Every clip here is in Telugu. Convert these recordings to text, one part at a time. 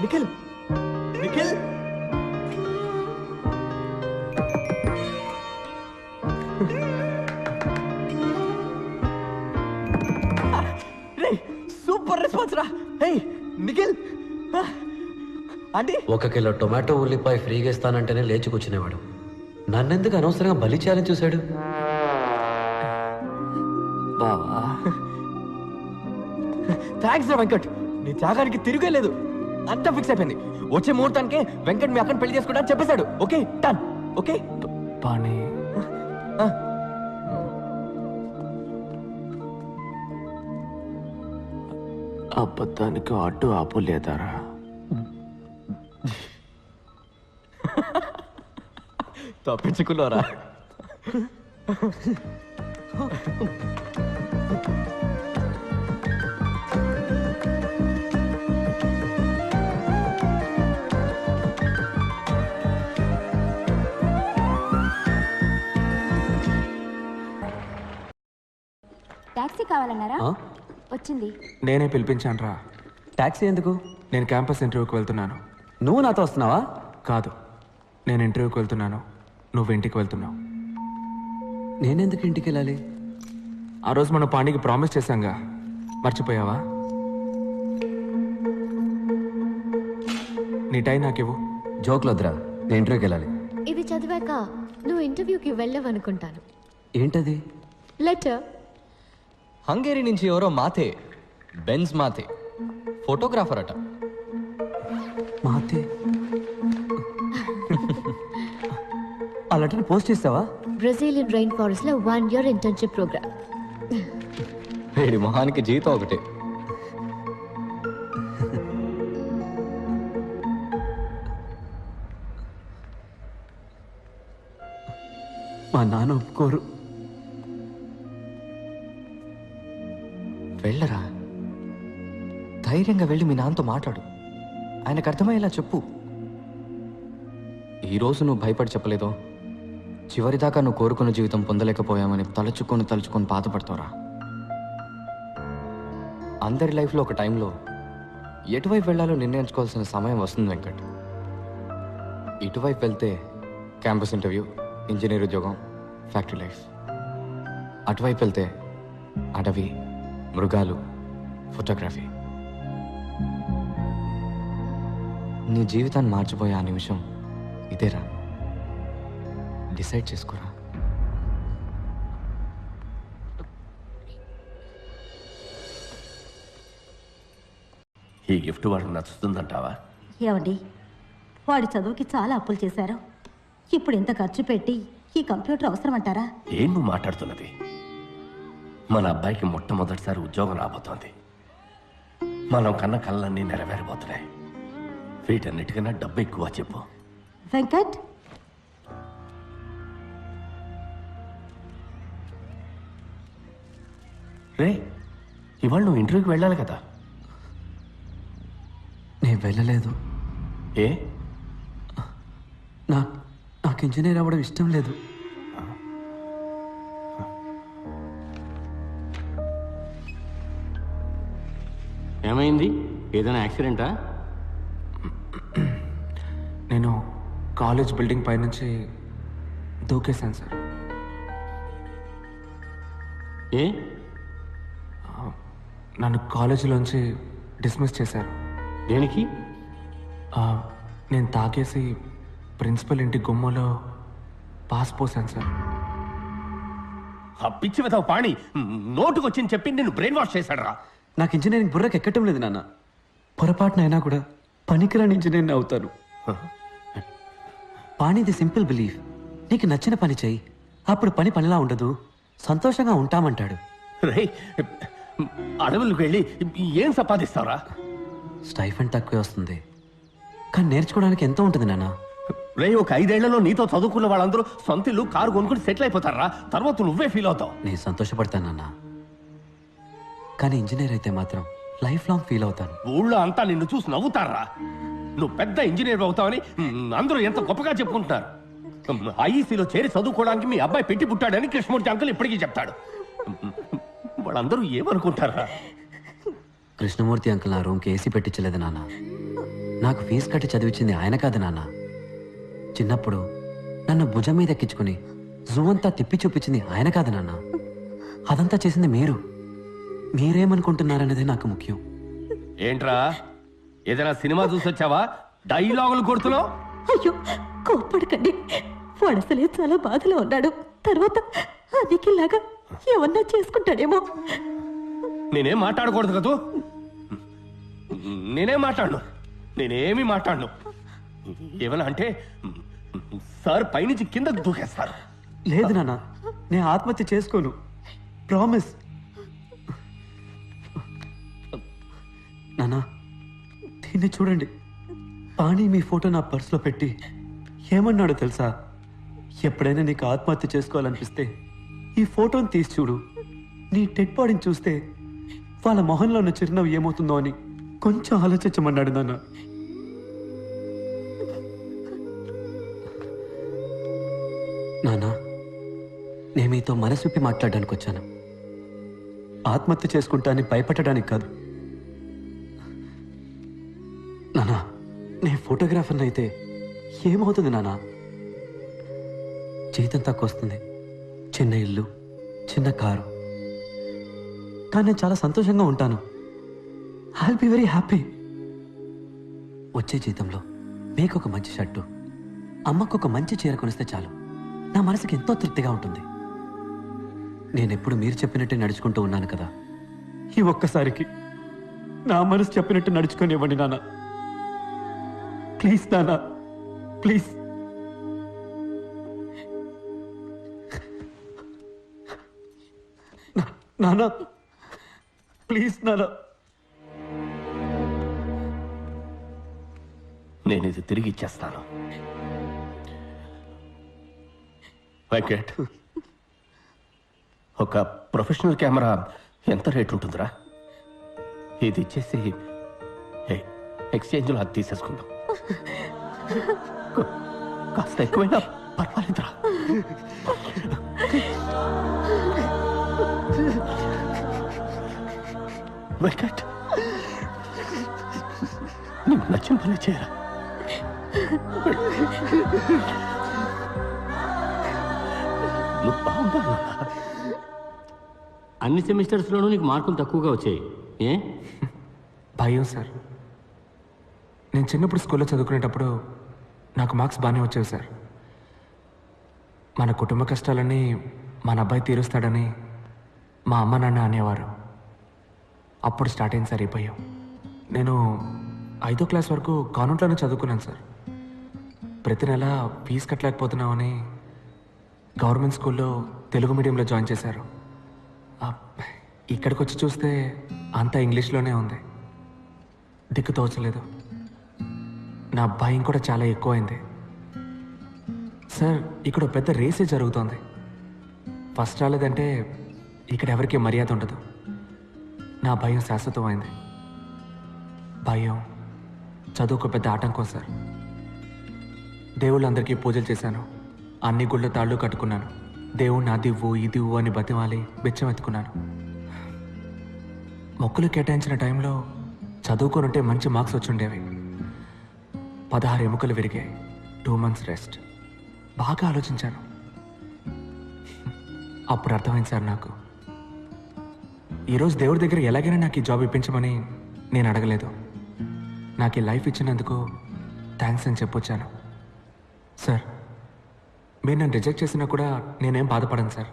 నిఖిల్ నిఖిల్ సూపర్ రెస్పాన్స్ రా. హే నిఖిల్ ఆంటీ 1 కిలో టొమాటో ఉల్లిపాయ ఫ్రీగా ఇస్తానంటేనే లేచి కూర్చునేవాడు. నన్నెందుకు అనవసరంగా బలి చేయాలని చూశాడు? బావా థ్యాంక్స్ రా వెంకట్, నీ త్యాగానికి తిరిగే లేదు. అంతా ఫిక్స్ అయిపోయింది. వచ్చే ముహూర్తానికి వెంకట్ మీ అక్కని పెళ్లి చేసుకుంటా చెప్పేశాడు. Okay done. ఓకే పానీ అబద్ధానికి అడ్డు ఆపు లేదారా? తప్పించుకున్నారా? టాక్సీ కావాలన్నారా? వచ్చింది. నేనే పిలిపించాను రా. టాక్సీ ఎందుకు? నేను క్యాంపస్ ఇంటర్వ్యూకి వెళ్తున్నాను. నువ్వు నాతో వస్తున్నావా? కాదు, నేను ఇంటర్వ్యూకి వెళ్తున్నాను, నువ్వు ఇంటికి వెళ్తున్నావు. నేనెందుకు ఇంటికి వెళ్ళాలి? ఆ రోజు మనం పాండికి ప్రామిస్ చేశాంగా, మర్చిపోయావా? నీ టైం నాకివ్వు. జోక్లు వద్దురా, నేను ఇంటర్వ్యూకి వెళ్ళాలి. ఇది చదివాక నువ్వు ఇంటర్వ్యూకి వెళ్ళవనుకుంటాను. ఏంటది? లెటర్. హంగేరీ నుంచి ఎవరో మాతే, బెన్స్ మాతే, ఫోటోగ్రాఫర్ అట. మాతే ఆ లెటర్ పోస్ట్ చేస్తావా? బ్రెజిలియన్ రైన్ ఫారెస్ట్ లో 1 year ఇంటర్న్షిప్ ప్రోగ్రామ్. వేడి మొహానికి జీతం ఒకటే. మా నాన్న ఒప్పుకోరు. వెళ్ళరా, ధైర్యంగా వెళ్ళి మీ నాన్నతో మాట్లాడు. ఆయనకు అర్థమయ్యేలా చెప్పు. ఈరోజు నువ్వు భయపడి చెప్పలేదో, చివరిదాకా నువ్వు కోరుకున్న జీవితం పొందలేకపోయామని తలుచుకొని బాధపడతావురా. అందరి లైఫ్లో ఒక టైంలో ఎటువైపు వెళ్ళాలో నిర్ణయించుకోవాల్సిన సమయం వస్తుంది వెంకట్. ఇటువైపు వెళ్తే క్యాంపస్ ఇంటర్వ్యూ, ఇంజనీర్ ఉద్యోగం, ఫ్యాక్టరీ లైఫ్. అటువైపు వెళ్తే అడవి, మృగాలు, ఫోటోగ్రఫీ. నీ జీవితాన్ని మార్చిపోయే ఆ నిమిషం ఇదేరా. డిసైడ్ చేసుకోరా. ఈ గిఫ్ట్ వాడికి నచ్చుతుందంటావా? ఏమండి, వాడి చదువుకి చాలా అప్పులు చేశారు. ఇప్పుడు ఇంత ఖర్చు పెట్టి ఈ కంప్యూటర్ అవసరం అంటారా? ఏం నువ్వు మాట్లాడుతున్నది? మన అబ్బాయికి మొట్టమొదటిసారి ఉద్యోగం రాబోతోంది. మనం కన్న కళ్ళన్నీ నెరవేరబోతున్నాయి. వీటన్నిటికన్నా డబ్బు ఎక్కువ చెప్పు. వెంకట్, రే, ఇవాళ నువ్వు ఇంటర్వ్యూకి వెళ్ళాలి కదా? నేను వెళ్ళలేదు. ఏ? నాకు ఇంజనీర్ అవ్వడం ఇష్టం లేదు. ఏమైంది? ఏదైనా యాక్సిడెంటా? నేను కాలేజ్ బిల్డింగ్ పైనుంచి దూకేశాను సార్. ఏ? నన్ను కాలేజీలోంచి డిస్మిస్ చేశారు. దేనికి? నేను తాగేసి ప్రిన్సిపల్ ఇంటి గుమ్మలో పాస్ పోసాను సార్. ఆ పిచ్చి విధవ పాణి నోటుకొచ్చింది చెప్పి నిన్ను బ్రెయిన్ వాష్ చేశాడు రా. నాకు ఇంజనీరింగ్ బుర్రకు ఎక్కటం లేదు నాన్న. పొరపాటునైనా కూడా పనికిరాని ఇంజనీర్ని అవుతాను. పాణిది సింపుల్ బిలీఫ్. నీకు నచ్చిన పని చెయ్యి, అప్పుడు పని పనిలా ఉండదు, సంతోషంగా ఉంటామంటాడు. రే, అడవులకు వెళ్ళి ఏం సంపాదిస్తావురా? స్టైఫండ్ తక్కువే వస్తుంది, కానీ నేర్చుకోవడానికి ఎంతో ఉంటుంది నాన్న. రే, ఒక 5 ఏళ్లలో నీతో చదువుకున్న వాళ్ళందరూ సొంత ఇల్లు, కారు కొనుక్కుని సెటిల్ అయిపోతారా. తర్వాత నువ్వే ఫీల్ అవుతావు. నేను సంతోషపడతానన్నా, కానీ ఇంజనీర్ అయితే మాత్రం లైఫ్ లాంగ్ ఫీల్ అవుతాను. ఊళ్ళో అంతా నిన్ను చూసి నవ్వుతారా. నువ్వు పెద్ద ఇంజనీర్ అవుతావని అందరూ ఎంత గొప్పగా చెప్పుకుంటున్నారు. ఐఈసీలో చేరి చదువుకోవడానికి మీ అబ్బాయి పెట్టి పుట్టాడని కృష్ణమూర్తి అంకుల్ ఇప్పటికీ చెప్తాడు. వాళ్ళందరూ ఏమనుకుంటారా? కృష్ణమూర్తి అంకుల్ నా రూమ్కి ఏసీ పెట్టించలేదు నాన్న. నాకు ఫీజు కట్టి చదివించింది ఆయన కాదు నాన్న. చిన్నప్పుడు నన్ను భుజం మీద ఎక్కించుకుని జూ అంతా తిప్పి చూపించింది ఆయన కాదు నాన్న. అదంతా చేసింది మీరు. మీరేమనుకుంటున్నారనేది నాకు ముఖ్యం. ఏంట్రా ఏదైనా సినిమా చూసొచ్చావా? డైలాగులు కొడుతున్నావు. అయ్యో కోప్పడకండి, వాడు అసలే చాలా బాధలో ఉన్నాడు. తర్వాత అదికిలాగా ఏమన్నా చేసుకుంటాడేమో. నేనేం మాట్లాడకూడదు కదూ. నేనేమీ మాట్లాడను. ఏమన్నా అంటే సార్ పైనుంచి కిందకు దూకేస్తారు. లేదు నాన్న, నేను ఆత్మహత్య చేసుకోను. ప్రామిస్. నాన్న దీన్ని చూడండి. పాణి మీ ఫోటో నా పర్సులో పెట్టి ఏమన్నాడో తెలుసా? ఎప్పుడైనా నీకు ఆత్మహత్య చేసుకోవాలనిపిస్తే ఈ ఫోటోని తీసి చూడు. నీ డెడ్ బాడీని చూస్తే వాళ్ళ మొహంలో ఉన్న చిరునవ్వు ఏమవుతుందో అని కొంచెం ఆలోచించమన్నాడు నాన్న. నాన్న నేను మీతో మనసు విప్పి మాట్లాడడానికి వచ్చాను. ఆత్మహత్య చేసుకుంటానని భయపడడానికి కాదు. నానా నేను ఫోటోగ్రాఫర్ని అయితే ఏమవుతుంది నానా? జీతం తక్కువ వస్తుంది, చిన్న ఇల్లు, చిన్న కారు, కానీ నేను చాలా సంతోషంగా ఉంటాను. I will be very happy. వచ్చే జీతంలో మీకు ఒక మంచి షర్టు, అమ్మకు ఒక మంచి చీర కొనిస్తే చాలు నా మనసుకి ఎంతో తృప్తిగా ఉంటుంది. నేనెప్పుడు మీరు చెప్పినట్టే నడుచుకుంటూ ఉన్నాను కదా. ఈ ఒక్కసారికి నా మనసు చెప్పినట్టు నడుచుకొని నాన్న. ప్లీజ్ నాన్న, ప్లీజ్. నాన్న ప్లీజ్ నాన్న. నేను ఇది తిరిగి ఇచ్చేస్తాను. వెంకట్, ఒక ప్రొఫెషనల్ కెమెరా ఎంత రేట్ ఉంటుందిరా? ఇది ఇచ్చేసి ఎక్స్చేంజ్లో అది తీసేసుకుందాం. కాస్త ఎక్కువైనా పర్వాలేదురా. వెంకట్, నీకు నచ్చిన పని చేయరా. నువ్వు బాగుంటావు. అన్ని సెమిస్టర్స్లోనూ నీకు మార్కులు తక్కువగా వచ్చాయి. ఏ? భయం సార్. నేను చిన్నప్పుడు స్కూల్లో చదువుకునేటప్పుడు నాకు మార్క్స్ బాగానే వచ్చేవి సార్. మన కుటుంబ కష్టాలన్నీ మన అబ్బాయి తీరుస్తాడని మా అమ్మ నాన్న అనేవారు. అప్పుడు స్టార్ట్ అయింది సార్ ఈ భయం. నేను 5వ క్లాస్ వరకు కాన్వెంట్లోనే చదువుకున్నాను సార్. ప్రతి నెల ఫీజు కట్టలేకపోతున్నామని గవర్నమెంట్ స్కూల్లో తెలుగు మీడియంలో జాయిన్ చేశారు. ఇక్కడికి వచ్చి చూస్తే అంతా ఇంగ్లీష్లోనే ఉంది. దిక్కు తోచలేదు. నా భయం కూడా చాలా ఎక్కువైంది సార్. ఇక్కడ పెద్ద రేసే జరుగుతోంది. ఫస్ట్ రాలేదంటే ఇక్కడ ఎవరికి మర్యాద ఉండదు. నా భయం శాశ్వతమైంది. భయం చదువుకు పెద్ద ఆటంకం సార్. దేవుళ్ళందరికీ పూజలు చేశాను, అన్ని గుళ్ళ తాళ్ళు కట్టుకున్నాను. దేవుణ్ణి అదివ్వు ఇదివ్వు అని బతిమాలి బిచ్చం ఎత్తుకున్నాను. మొక్కులు కేటాయించిన టైంలో చదువుకోనుంటే మంచి మార్క్స్ వచ్చి ఉండేవి. 16 ఎముకలు విరిగాయి. 2 months రెస్ట్. బాగా ఆలోచించాను. అప్పుడు అర్థమైంది సార్ నాకు. ఈరోజు దేవుడి దగ్గర ఎలాగైనా నాకు ఈ జాబ్ ఇప్పించమని నేను అడగలేదు. నాకు ఈ లైఫ్ ఇచ్చినందుకు థ్యాంక్స్ అని చెప్పొచ్చాను. సార్ మీరు నన్ను రిజెక్ట్ చేసినా కూడా నేనేం బాధపడను సార్.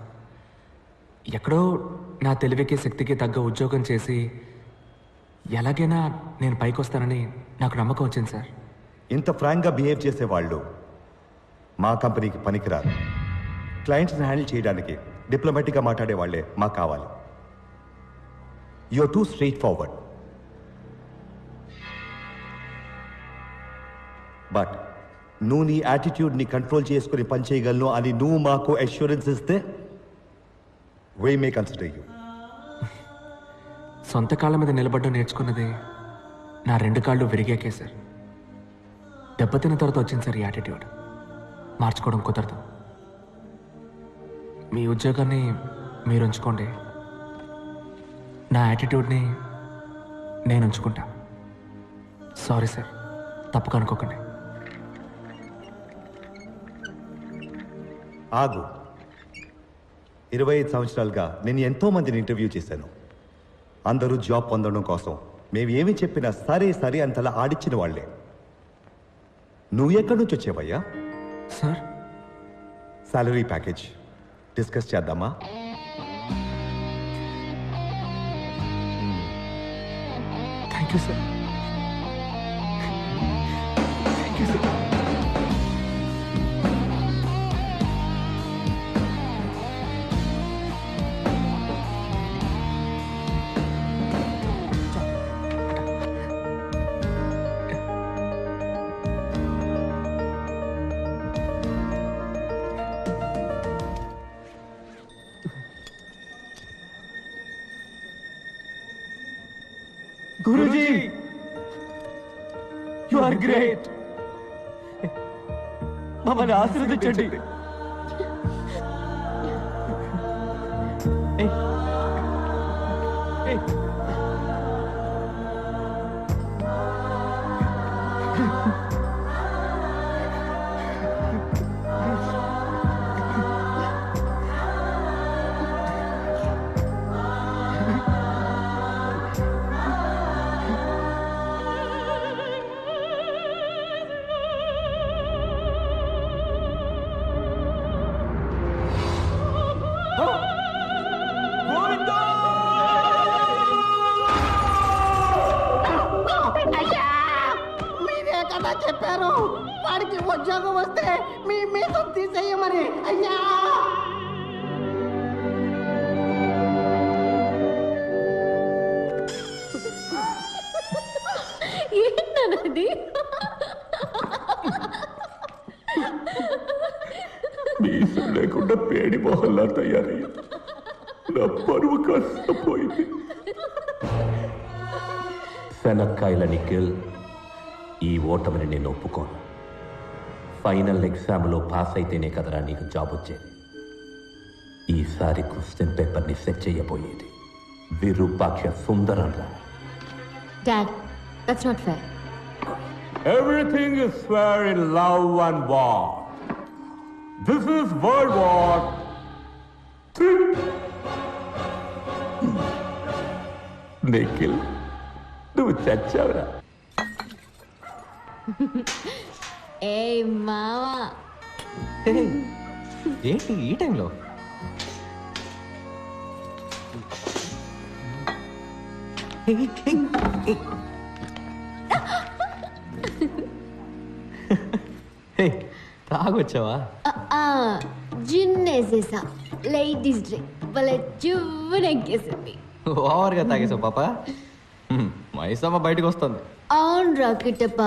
ఎక్కడో నా తెలివికి శక్తికి తగ్గ ఉద్యోగం చేసి ఎలాగైనా నేను పైకి వస్తానని నాకు నమ్మకం వచ్చింది సార్. ఇంత ఫ్రాంక్గా బిహేవ్ చేసేవాళ్ళు మా కంపెనీకి పనికిరారు. క్లయింట్స్ని హ్యాండిల్ చేయడానికి డిప్లొమాటిక్గా మాట్లాడే వాళ్ళే మాకు కావాలి. You're too straightforward. But నువ్వు నీ యాటిట్యూడ్ని కంట్రోల్ చేసుకుని పనిచేయగలను అని నువ్వు మాకు అష్యూరెన్స్ ఇస్తే వీ మే కన్సిడర్ యూ. సొంత కాళ్ళ మీద నిలబడ్డం నేర్చుకున్నది నా 2 కాళ్ళు విరిగాకే సార్. దెబ్బతిన్న తర్వాత వచ్చింది సార్ ఈ యాటిట్యూడ్. మార్చుకోవడం కుదరదు. మీ ఉద్యోగాన్ని మీరు ఉంచుకోండి, నా యాటిట్యూడ్ని నేను ఉంచుకుంటా. Sorry sir. తప్పుగా అనుకోకండి. ఆగు. 25 సంవత్సరాలుగా నేను ఎంతో మందిని ఇంటర్వ్యూ చేశాను. అందరూ జాబ్ పొందడం కోసం మేము ఏమి చెప్పినా సరే సరే అంతలా ఆడిచ్చిన వాళ్లే. నువ్వు ఎక్కడి నుంచి వచ్చావయ్యా? సార్, సాలరీ ప్యాకేజ్ డిస్కస్ చేద్దామా? Thank you sir. Thank you sir. Guruji, you are great. మమ్మల్ని ఆశీర్వదించండి. ఏయ్, ఏయ్. మీరే కదా చెప్పారు వాడికి ఉద్యోగం వస్తే మీ మీద తీసేయమని. అయ్యా, ఏంటన్నది? మీసం లేకుండా పేడి మొహల్లా తయారయ్యా. నా పరువు కాస్త పోయింది. శనక్కాయలని గిల్, ఈ ఓటమిని నేను ఒప్పుకోను. ఫైనల్ ఎగ్జామ్లో పాస్ అయితేనే కదరా నీకు జాబ్ వచ్చేది. ఈసారి క్వశ్చన్ పేపర్ని సెట్ చేయబోయేది విరూపాక్ష సుందరంరా. Dad, that's not fair. Everything is fair in love and war. This is World War III. Nikhil, నువ్వు చచ్చావురా. ఏ మావా, ఏయ్, ఏంటి ఈ టైంలో? తాగొచ్చావా? జిన్నేసేసా. లేడీస్ డ్రింక్ భలే చువ్వునెక్కేసింది. ఓవర్గా తాగేసావు పాప. మైసమ్మ బయటకు వస్తుంది. అవును రాకెటప్ప,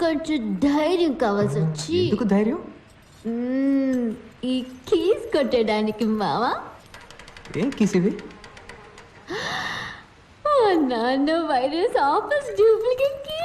కొంచెం ధైర్యం కావాల్సి వచ్చి. ఎందుకు ధైర్యం? ఈ కీస్ కొట్టడానికి మావా. ఏం కీస్ ఇది? నాన్న వైరస్ ఆఫీస్ డూప్లికేట్